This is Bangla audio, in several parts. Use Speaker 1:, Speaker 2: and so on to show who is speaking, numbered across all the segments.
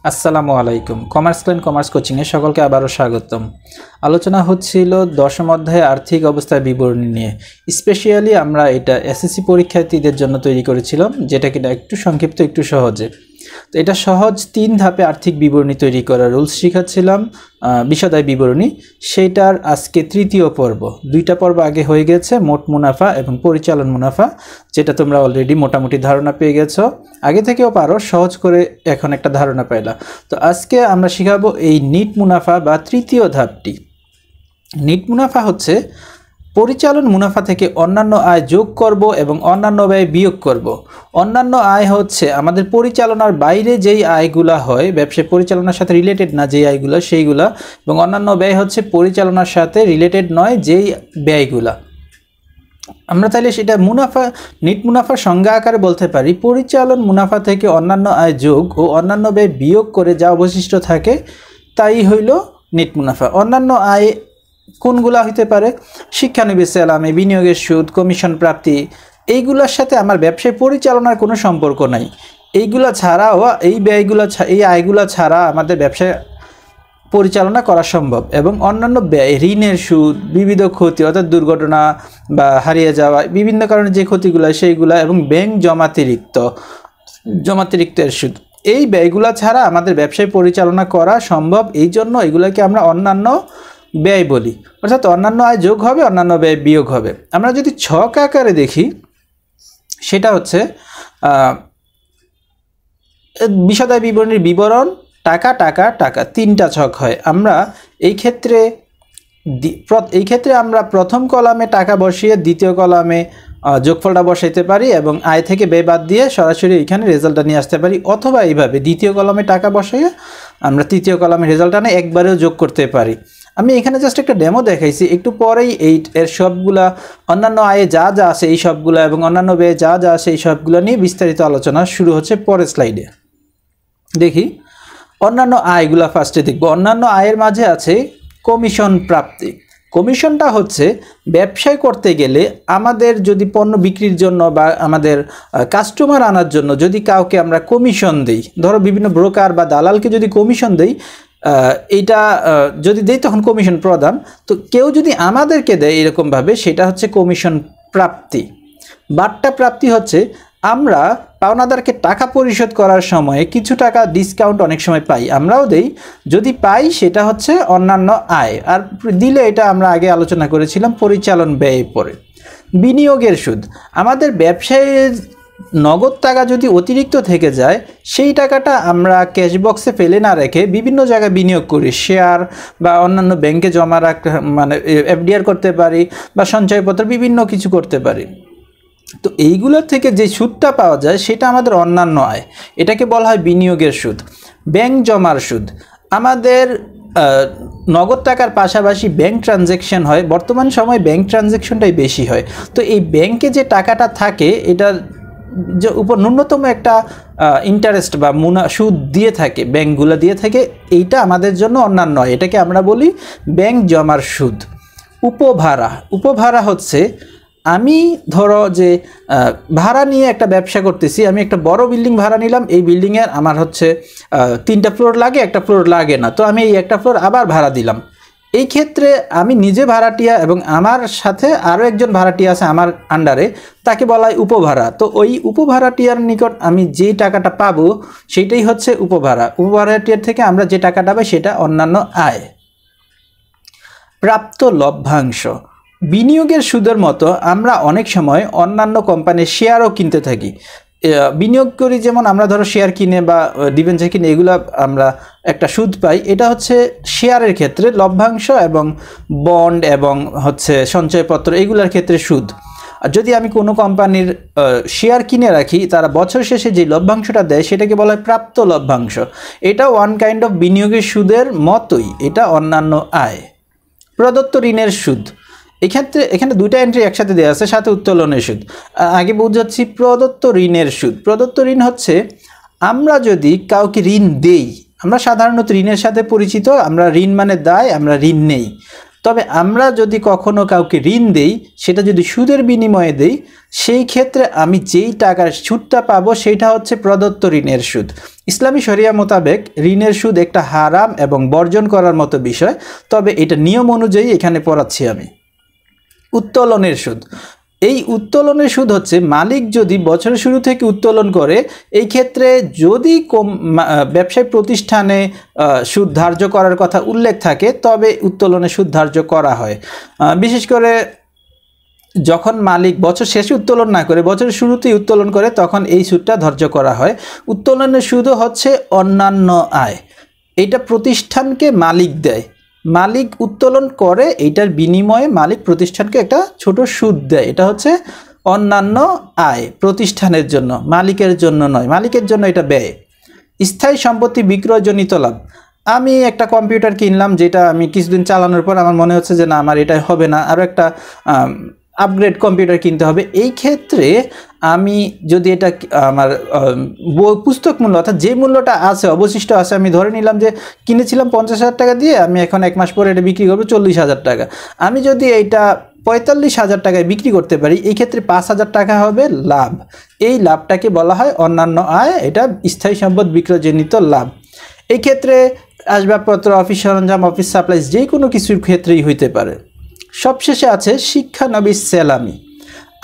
Speaker 1: আসসালামু আলাইকুম। কমার্স ক্লান কমার্স কোচিংয়ে সকলকে আবারও স্বাগতম। আলোচনা হচ্ছিল দশম অধ্যায়ে আর্থিক অবস্থার বিবরণী নিয়ে। স্পেশালি আমরা এটা এসএসসি পরীক্ষার্থীদের জন্য তৈরি করেছিলাম, যেটা কিনা একটু সংক্ষিপ্ত, একটু সহজে। তো এটা সহজ 3 ধাপে আর্থিক বিবরণী তৈরি করার রুলস শিখাচ্ছিলাম, বিশদায় বিবরণী। সেটার আজকে তৃতীয় পর্ব। 2টা পর্ব আগে হয়ে গেছে, মোট মুনাফা এবং পরিচালন মুনাফা, যেটা তোমরা অলরেডি মোটামুটি ধারণা পেয়ে গেছো। আগে থেকেও পারো, সহজ করে এখন একটা ধারণা পাইলা। তো আজকে আমরা শিখাবো এই নিট মুনাফা বা তৃতীয় ধাপটি। নিট মুনাফা হচ্ছে পরিচালন মুনাফা থেকে অন্যান্য আয় যোগ করব এবং অন্যান্য ব্যয় বিয়োগ করব। অন্যান্য আয় হচ্ছে আমাদের পরিচালনার বাইরে যেই আয়গুলা হয়, ব্যবসায় পরিচালনার সাথে রিলেটেড না যেই আয়গুলা সেইগুলা, এবং অন্যান্য ব্যয় হচ্ছে পরিচালনার সাথে রিলেটেড নয় যেই ব্যয়গুলা। আমরা তাহলে সেটা মুনাফা, নিট মুনাফার সংজ্ঞা আকারে বলতে পারি পরিচালন মুনাফা থেকে অন্যান্য আয় যোগ ও অন্যান্য ব্যয় বিয়োগ করে যা অবশিষ্ট থাকে তাই হইল নিট মুনাফা। অন্যান্য আয় কোনগুলা হইতে পারে? শিক্ষানবিশ সালামি, বিনিয়োগের সুদ, কমিশন প্রাপ্তি। এইগুলোর সাথে আমার ব্যবসায় পরিচালনার কোনো সম্পর্ক নাই। এইগুলা ছাড়াও এই ব্যয়গুলো, এই আয়গুলো ছাড়া আমাদের ব্যবসায় পরিচালনা করা সম্ভব। এবং অন্যান্য ব্যয়, ঋণের সুদ, বিবিধ ক্ষতি অর্থাৎ দুর্ঘটনা বা হারিয়ে যাওয়া, বিভিন্ন কারণে যে ক্ষতিগুলো সেইগুলা, এবং ব্যাংক জমাতিরিক্তের সুদ, এই ব্যয়গুলো ছাড়া আমাদের ব্যবসায় পরিচালনা করা সম্ভব। এই জন্য এগুলোকে আমরা অন্যান্য ব্যয় বলি, অর্থাৎ অন্যান্য আয় যোগ হবে, অন্যান্য ব্যয় বিয়োগ হবে। আমরা যদি ছক আকারে দেখি, সেটা হচ্ছে বিশদায় বিবরণীর বিবরণ, টাকা টাকা টাকা, 3টা ছক হয়। আমরা এই ক্ষেত্রে আমরা প্রথম কলামে টাকা বসিয়ে দ্বিতীয় কলামে যোগফলটা বসাইতে পারি এবং আয় থেকে ব্যয় বাদ দিয়ে সরাসরি এখানে রেজাল্টটা নিয়ে আসতে পারি। অথবা এইভাবে দ্বিতীয় কলামে টাকা বসাইয়ে আমরা তৃতীয় কলামে রেজাল্টটা নিয়ে একবারেও যোগ করতে পারি। আমি এখানে জাস্ট একটা ডেমো দেখাইছি, একটু পরেই এর সবগুলা অন্যান্য আয়ে যা যা আছে এই সবগুলা এবং অন্যান্য ব্যয়ে যা যা আছে এই সবগুলো নিয়ে বিস্তারিত আলোচনা শুরু হচ্ছে পরের স্লাইডে। দেখি অন্যান্য আয়গুলা ফার্স্টে দেখব। অন্যান্য আয়ের মাঝে আছে কমিশন প্রাপ্তি। কমিশনটা হচ্ছে ব্যবসায় করতে গেলে আমাদের যদি পণ্য বিক্রির জন্য বা আমাদের কাস্টমার আনার জন্য যদি কাউকে আমরা কমিশন দেই, ধরো বিভিন্ন ব্রোকার বা দালালকে যদি কমিশন দেই, এইটা যদি দেই তখন কমিশন প্রদান। তো কেউ যদি আমাদেরকে দেয় এরকমভাবে, সেটা হচ্ছে কমিশন প্রাপ্তি। বাট্টা প্রাপ্তি হচ্ছে আমরা পাওনাদারকে টাকা পরিশোধ করার সময় কিছু টাকা ডিসকাউন্ট অনেক সময় পাই, আমরাও দেই। যদি পাই সেটা হচ্ছে অন্যান্য আয়, আর দিলে এটা আমরা আগে আলোচনা করেছিলাম পরিচালন ব্যয় পরে। বিনিয়োগের সুদ, আমাদের ব্যবসায়ের নগদ টাকা যদি অতিরিক্ত থেকে যায়, সেই টাকাটা আমরা ক্যাশ বক্সে ফেলে না রেখে বিভিন্ন জায়গায় বিনিয়োগ করি। শেয়ার বা অন্যান্য ব্যাংকে জমা মানে এফডিআর করতে পারি, বা সঞ্চয়পত্র বিভিন্ন কিছু করতে পারি। তো এইগুলোর থেকে যে সুদটা পাওয়া যায় সেটা আমাদের অন্যান্য আয়, এটাকে বলা হয় বিনিয়োগের সুদ। ব্যাংক জমার সুদ, আমাদের নগদ টাকার পাশাপাশি ব্যাংক ট্রানজ্যাকশন হয়, বর্তমান সময়ে ব্যাংক ট্রানজ্যাকশনটাই বেশি হয়। তো এই ব্যাংকে যে টাকাটা থাকে এটার যে উপর ন্যূনতম একটা ইন্টারেস্ট বা সুদ দিয়ে থাকে, ব্যাংকগুলো দিয়ে থাকে, এইটা আমাদের জন্য অন্যান্য আয়, এটাকে আমরা বলি ব্যাংক জমার সুদ। উপভাড়া হচ্ছে আমি ধরো যে ভাড়া নিয়ে একটা ব্যবসা করতেছি, আমি একটা বড় বিল্ডিং ভাড়া নিলাম, এই বিল্ডিংয়ের আমার হচ্ছে 3টা ফ্লোর লাগে, একটা ফ্লোর লাগে না, তো আমি এই একটা ফ্লোর আবার ভাড়া দিলাম। এই ক্ষেত্রে আমি নিজে ভাড়াটিয়া এবং আমার সাথে আরও একজন ভাড়াটিয়া আছে আমার আন্ডারে, তাকে বলা হয় উপভাড়া। তো ওই উপভাড়াটিয়ার নিকট আমি যে টাকাটা পাবো সেইটাই হচ্ছে উপভাড়া। উপভাড়াটিয়ার থেকে আমরা যে টাকাটা পাই সেটা অন্যান্য আয়। প্রাপ্ত লভ্যাংশ, বিনিয়োগের সুদের মতো আমরা অনেক সময় অন্যান্য কোম্পানির শেয়ারও কিনতে থাকি, বিনিয়োগ করি। যেমন আমরা ধরো শেয়ার কিনে বা ডিবেঞ্চার কিনে, এগুলো আমরা একটা সুদ পাই। এটা হচ্ছে শেয়ারের ক্ষেত্রে লভ্যাংশ, এবং বন্ড এবং হচ্ছে সঞ্চয়পত্র এগুলোর ক্ষেত্রে সুদ। আর যদি আমি কোনো কোম্পানির শেয়ার কিনে রাখি, তারা বছর শেষে যে লভ্যাংশটা দেয় সেটাকে বলা হয় প্রাপ্ত লভ্যাংশ। এটা ওয়ান কাইন্ড অফ বিনিয়োগের সুদের মতোই, এটা অন্যান্য আয়। প্রদত্ত ঋণের সুদ, এখানে 2টা এন্ট্রি একসাথে দেওয়া আছে, সাথে উত্তোলনের সুদ। আগে বুঝাচ্ছি প্রদত্ত ঋণের সুদ। প্রদত্ত ঋণ হচ্ছে আমরা যদি কাউকে ঋণ দেই, আমরা সাধারণত ঋণের সাথে পরিচিত, আমরা ঋণ মানে দায়, আমরা ঋণ নেই। তবে আমরা যদি কখনো কাউকে ঋণ দেই, সেটা যদি সুদের বিনিময়ে দেই, সেই ক্ষেত্রে আমি যেই টাকার সুদটা পাবো সেটা হচ্ছে প্রদত্ত ঋণের সুদ। ইসলামী শরিয়া মোতাবেক ঋণের সুদ একটা হারাম এবং বর্জন করার মতো বিষয়, তবে এটা নিয়ম অনুযায়ী এখানে পড়াচ্ছি আমি। উত্তোলনের সুদ, এই উত্তোলনের সুদ হচ্ছে মালিক যদি বছরের শুরু থেকে উত্তোলন করে, এই ক্ষেত্রে যদি ব্যবসায়িক প্রতিষ্ঠানে সুদ ধার্য করার কথা উল্লেখ থাকে তবে উত্তোলনের সুদ ধার্য করা হয়। বিশেষ করে যখন মালিক বছর শেষে উত্তোলন না করে বছরের শুরুতেই উত্তোলন করে তখন এই সুদটা ধার্য করা হয়। উত্তোলনের সুদও হচ্ছে অন্যান্য আয়, এটা প্রতিষ্ঠানকে মালিক দেয়, মালিক উত্তোলন করে, এইটার বিনিময়ে মালিক প্রতিষ্ঠানকে একটা ছোট সুদ দেয়। এটা হচ্ছে অন্যান্য আয়, প্রতিষ্ঠানের জন্য, মালিকের জন্য নয়, মালিকের জন্য এটা ব্যয়। স্থায়ী সম্পত্তি বিক্রয়জনিত লাভ, আমি একটা কম্পিউটার কিনলাম, যেটা আমি কিছুদিন চালানোর পর আমার মনে হচ্ছে যে না আমার এটা হবে না, আরও একটা আপগ্রেড কম্পিউটার কিনতে হবে। এই ক্ষেত্রে আমি যদি এটা আমার পুস্তক মূল্য অর্থাৎ যে মূল্যটা আছে অবশিষ্ট আছে, আমি ধরে নিলাম যে কিনেছিলাম 50,000 টাকা দিয়ে, আমি এখন 1 মাস পরে এটা বিক্রি করবো 40,000 টাকা, আমি যদি এইটা 45,000 টাকায় বিক্রি করতে পারি, এই ক্ষেত্রে 5,000 টাকা হবে লাভ। এই লাভটাকে বলা হয় অন্যান্য আয়, এটা স্থায়ী সম্পদ বিক্রয়জনিত লাভ। এই ক্ষেত্রে আসবাবপত্র, অফিস সরঞ্জাম, অফিস সাপ্লাইজ যে কোনো কিছুর ক্ষেত্রেই হইতে পারে। সবশেষে আছে শিক্ষানবিশ সেলামি,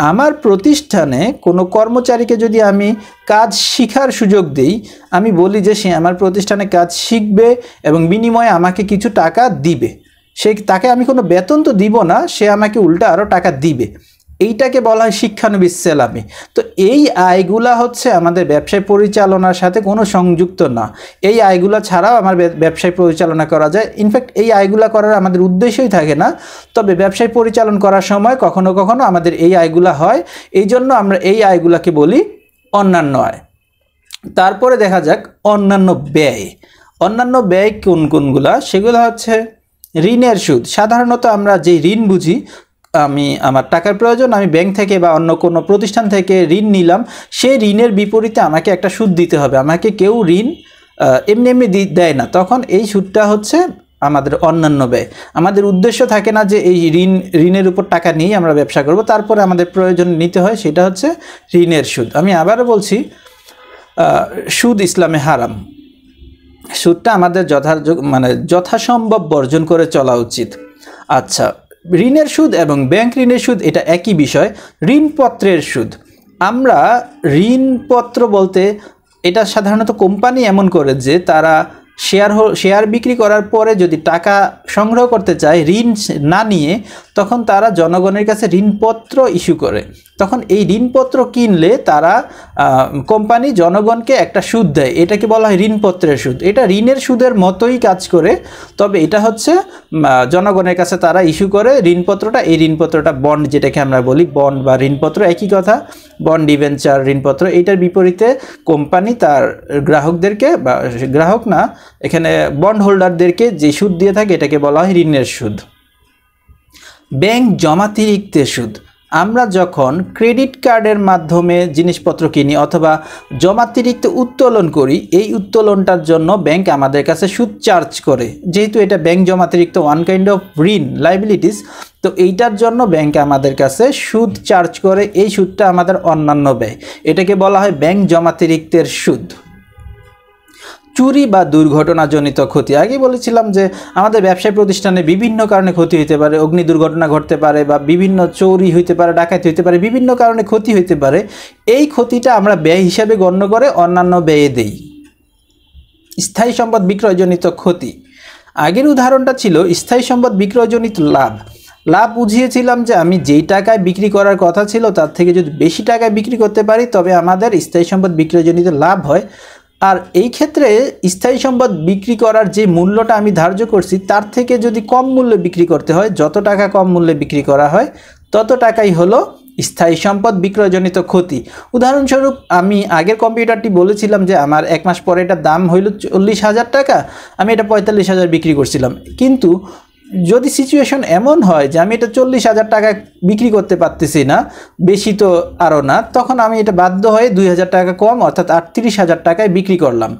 Speaker 1: আমার প্রতিষ্ঠানে কোনো কর্মচারীকে যদি আমি কাজ শিখার সুযোগ দিই, আমি বলি যে সে আমার প্রতিষ্ঠানে কাজ শিখবে এবং বিনিময়ে আমাকে কিছু টাকা দিবে, তাকে আমি কোনো বেতন তো দিব না, সে আমাকে উল্টা আরও টাকা দিবে, এইটাকে বলা হয় শিক্ষানবিশ সেলামি। তো এই আয়গুলা হচ্ছে আমাদের ব্যবসায় পরিচালনার সাথে কোনো সংযুক্ত না, এই আয়গুলা ছাড়াও আমার ব্যবসায় পরিচালনা করা যায়। ইনফ্যাক্ট এই আয়গুলা করার আমাদের উদ্দেশ্যই থাকে না, তবে ব্যবসায় পরিচালন করার সময় কখনো কখনো আমাদের এই আয়গুলা হয়, এই জন্য আমরা এই আয়গুলাকে বলি অন্যান্য আয়। তারপরে দেখা যাক অন্যান্য ব্যয়। অন্যান্য ব্যয় কোন কোনগুলা, সেগুলো হচ্ছে ঋণের সুদ। সাধারণত আমরা যে ঋণ বুঝি, আমার টাকার প্রয়োজন, আমি ব্যাংক থেকে বা অন্য কোনো প্রতিষ্ঠান থেকে ঋণ নিলাম, সেই ঋণের বিপরীতে আমাকে একটা সুদ দিতে হবে, আমাকে কেউ ঋণ এমনি এমনি দেয় না, তখন এই সুদটা হচ্ছে আমাদের অন্যান্য ব্যয়। আমাদের উদ্দেশ্য থাকে না যে এই ঋণের উপর টাকা নিয়ে আমরা ব্যবসা করব, তারপরে আমাদের প্রয়োজন নিতে হয়, সেটা হচ্ছে ঋণের সুদ। আমি আবারও বলছি, সুদ ইসলামে হারাম, সুদটা আমাদের যথাসম্ভব বর্জন করে চলা উচিত। আচ্ছা, ঋণের সুদ এবং ব্যাংক ঋণের সুদ এটা একই বিষয়। ঋণপত্রের সুদ, আমরা ঋণপত্র বলতে এটা সাধারণত কোম্পানি এমন করে যে তারা শেয়ার বিক্রি করার পরে যদি টাকা সংগ্রহ করতে চায় ঋণ না নিয়ে, তখন তারা জনগণের কাছে ঋণপত্র ইস্যু করে। তখন এই ঋণপত্র কিনলে তারা কোম্পানি জনগণকে একটা সুদ দেয়, এটাকে বলা হয় ঋণপত্রের সুদ। এটা ঋণের সুদের মতোই কাজ করে, তবে এটা হচ্ছে জনগণের কাছে তারা ইস্যু করে ঋণপত্রটা। এই ঋণপত্রটা বন্ড, যেটাকে আমরা বলি বন্ড বা ঋণপত্র, একই কথা, বন্ড ডিবেঞ্চার ঋণপত্র। এইটার বিপরীতে কোম্পানি তার গ্রাহকদেরকে, বা গ্রাহক না, এখানে বন্ড হোল্ডারদেরকে যে সুদ দিয়ে থাকে এটাকে বলা হয় ঋণের সুদ। ব্যাংক জমাতিরিক্তের সুদ, আমরা যখন ক্রেডিট কার্ডের মাধ্যমে জিনিসপত্র কিনি অথবা জমাতিরিক্ত উত্তোলন করি, এই উত্তোলনটার জন্য ব্যাংক আমাদের কাছে সুদ চার্জ করে, যেহেতু এটা ব্যাংক জমাতিরিক্ত ওয়ান কাইন্ড অফ ঋণ, লাইবিলিটিস, তো এইটার জন্য ব্যাংক আমাদের কাছে সুদ চার্জ করে। এই সুদটা আমাদের অন্যান্য ব্যয়, এটাকে বলা হয় ব্যাংক জমাতিরিক্তের সুদ। চুরি বা দুর্ঘটনাজনিত ক্ষতি, আগে বলেছিলাম যে আমাদের ব্যবসায় প্রতিষ্ঠানে বিভিন্ন কারণে ক্ষতি হতে পারে, অগ্নি দুর্ঘটনা ঘটতে পারে, বা বিভিন্ন চুরি হইতে পারে, ডাকাতি হইতে পারে, বিভিন্ন কারণে ক্ষতি হইতে পারে। এই ক্ষতিটা আমরা ব্যয় হিসাবে গণ্য করে অন্যান্য ব্যয়ে দেই। স্থায়ী সম্পদ বিক্রয়জনিত ক্ষতি, আগের উদাহরণটা ছিল স্থায়ী সম্পদ বিক্রয়জনিত লাভ। লাভ বুঝিয়েছিলাম যে আমি যেই টাকায় বিক্রি করার কথা ছিল তার থেকে যদি বেশি টাকায় বিক্রি করতে পারি তবে আমাদের স্থায়ী সম্পদ বিক্রয়জনিত লাভ হয়। আর এই ক্ষেত্রে স্থায়ী সম্পদ বিক্রি করার যে মূল্যটা আমি ধার্য করছি তার থেকে যদি কম মূল্যে বিক্রি করতে হয়, যত টাকা কম মূল্যে বিক্রি করা হয় তত টাকাই হলো স্থায়ী সম্পদ বিক্রয়জনিত ক্ষতি। উদাহরণস্বরূপ, আমি আগের কম্পিউটারটি বলেছিলাম যে আমার 1 মাস পরে এটার দাম হইল 40,000 টাকা, আমি এটা 45,000 বিক্রি করছিলাম, কিন্তু যদি সিচুয়েশন এমন হয় যে আমি এটা 40,000 টাকা বিক্রি করতে পারতেছি না, বেশি তো আরও না, তখন আমি এটা বাধ্য হয়ে 2,000 টাকা কম অর্থাৎ 38,000 টাকায় বিক্রি করলাম।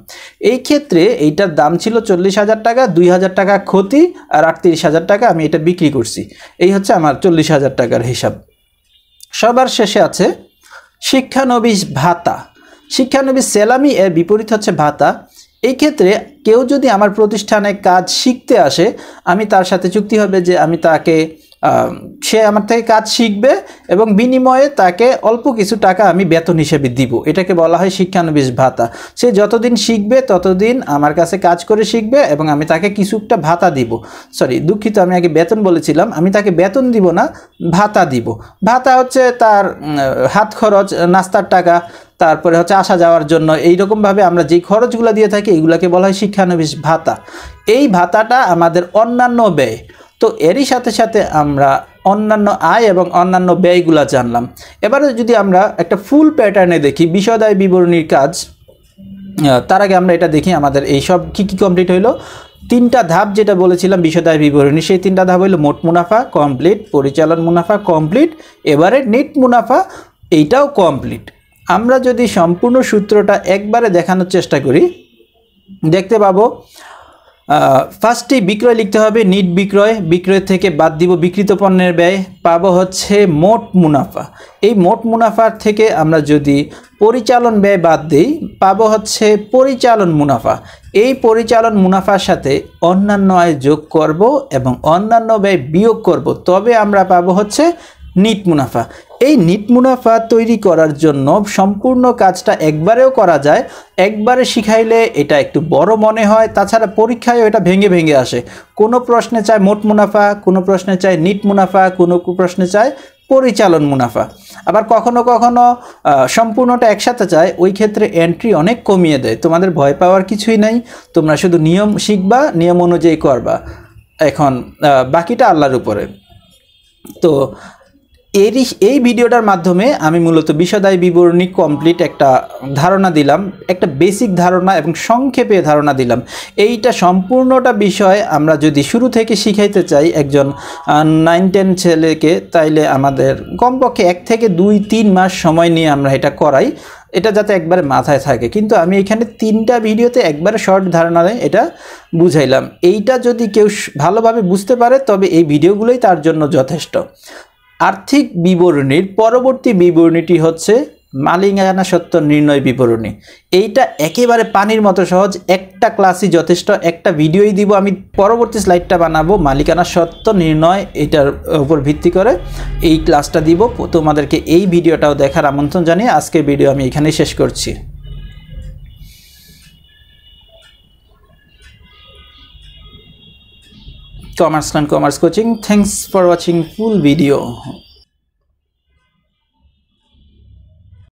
Speaker 1: এই ক্ষেত্রে এইটার দাম ছিল 40,000 টাকা, 2,000 টাকা ক্ষতি আর 38,000 টাকা আমি এটা বিক্রি করছি। এই হচ্ছে আমার 40,000 টাকার হিসাব। সবার শেষে আছে শিক্ষানবিশ ভাতা। শিক্ষানবিশ সেলামি এর বিপরীত হচ্ছে ভাতা। এই ক্ষেত্রে কেউ যদি আমার প্রতিষ্ঠানে কাজ শিখতে আসে, আমি তার সাথে চুক্তি হবে যে আমি তাকে সে আমার থেকে কাজ শিখবে এবং বিনিময়ে তাকে অল্প কিছু টাকা আমি বেতন হিসেবে দিব। এটাকে বলা হয় শিক্ষানবিশ ভাতা। সে যতদিন শিখবে ততদিন আমার কাছে কাজ করে শিখবে এবং আমি তাকে কিছুটা ভাতা দিব। দুঃখিত, আমি আগে বেতন বলেছিলাম, আমি তাকে বেতন দিব না, ভাতা দিব। ভাতা হচ্ছে তার হাত খরচ, নাস্তার টাকা, তারপরে হচ্ছে আসা যাওয়ার জন্য, এইরকমভাবে আমরা যেই খরচগুলো দিয়ে থাকি এইগুলোকে বলা হয় শিক্ষানবিশ ভাতা। এই ভাতাটা আমাদের অন্যান্য ব্যয়। তো এরই সাথে সাথে আমরা অন্যান্য আয় এবং অন্যান্য ব্যয়গুলো জানলাম। এবারে যদি আমরা একটা ফুল প্যাটার্নে দেখি বিষয়দায় বিবরণীর কাজ, তার আগে আমরা এটা দেখি আমাদের এই সব কী কী কমপ্লিট হইলো। 3টা ধাপ যেটা বলেছিলাম বিষয়দায় বিবরণী, সেই 3টা ধাপ হইলো মোট মুনাফা কমপ্লিট, পরিচালন মুনাফা কমপ্লিট, এবারে নেট মুনাফা এইটাও কমপ্লিট। আমরা যদি সম্পূর্ণ সূত্রটা একবারে দেখানোর চেষ্টা করি, দেখতে পাবো ফার্স্টেই বিক্রয় লিখতে হবে, নিট বিক্রয়, বিক্রয় থেকে বাদ দিব বিক্রিত পণ্যের ব্যয়, পাবো হচ্ছে মোট মুনাফা। এই মোট মুনাফার থেকে আমরা যদি পরিচালন ব্যয় বাদ দিই, পাবো হচ্ছে পরিচালন মুনাফা। এই পরিচালন মুনাফার সাথে অন্যান্য আয় যোগ করব এবং অন্যান্য ব্যয় বিয়োগ করব, তবে আমরা পাবো হচ্ছে নিট মুনাফা। এই নিট মুনাফা তৈরি করার জন্য সম্পূর্ণ কাজটা একবারেও করা যায়, একবারে শিখাইলে এটা একটু বড় মনে হয়, তাছাড়া পরীক্ষায় এটা ভেঙে ভেঙে আসে। কোনো প্রশ্নে চায় মোট মুনাফা, কোনো প্রশ্নে চায় নিট মুনাফা, কোনো প্রশ্নে চায় পরিচালন মুনাফা, আবার কখনো কখনো সম্পূর্ণটা একসাথে চায়। ওই ক্ষেত্রে এন্ট্রি অনেক কমিয়ে দেয়। তোমাদের ভয় পাওয়ার কিছুই নাই, তোমরা শুধু নিয়ম শিখবা, নিয়ম অনুযায়ী করবা। এখন বাকিটা আল্লাহর উপরে। তো এই ভিডিওটার মাধ্যমে আমি মূলত বিষয়দায় বিবরণী কমপ্লিট একটা ধারণা দিলাম, একটা বেসিক ধারণা এবং সংক্ষেপে ধারণা দিলাম। এইটা সম্পূর্ণটা বিষয় আমরা যদি শুরু থেকে শিখাইতে চাই একজন 9-10 ছেলেকে, তাইলে আমাদের কমপক্ষে 1 থেকে 2-3 মাস সময় নিয়ে আমরা এটা করাই, এটা যাতে একবারে মাথায় থাকে। কিন্তু আমি এখানে 3টা ভিডিওতে একবারে শর্ট ধারণা এটা বুঝাইলাম। এইটা যদি কেউ ভালোভাবে বুঝতে পারে তবে এই ভিডিওগুলোই তার জন্য যথেষ্ট। আর্থিক বিবরণীর পরবর্তী বিবরণীটি হচ্ছে মালিকানা সত্ত্ব নির্ণয় বিবরণী। এইটা একেবারে পানির মতো সহজ, একটা ক্লাসই যথেষ্ট, একটা ভিডিওই দিব আমি। পরবর্তী স্লাইডটা বানাবো মালিকানা সত্ত্ব নির্ণয়, এটার উপর ভিত্তি করে এই ক্লাসটা দিব। তোমাদেরকে এই ভিডিওটাও দেখার আমন্ত্রণ জানিয়ে আজকের ভিডিও আমি এখানেই শেষ করছি। Commerce and Commerce Coaching. Thanks for watching full video.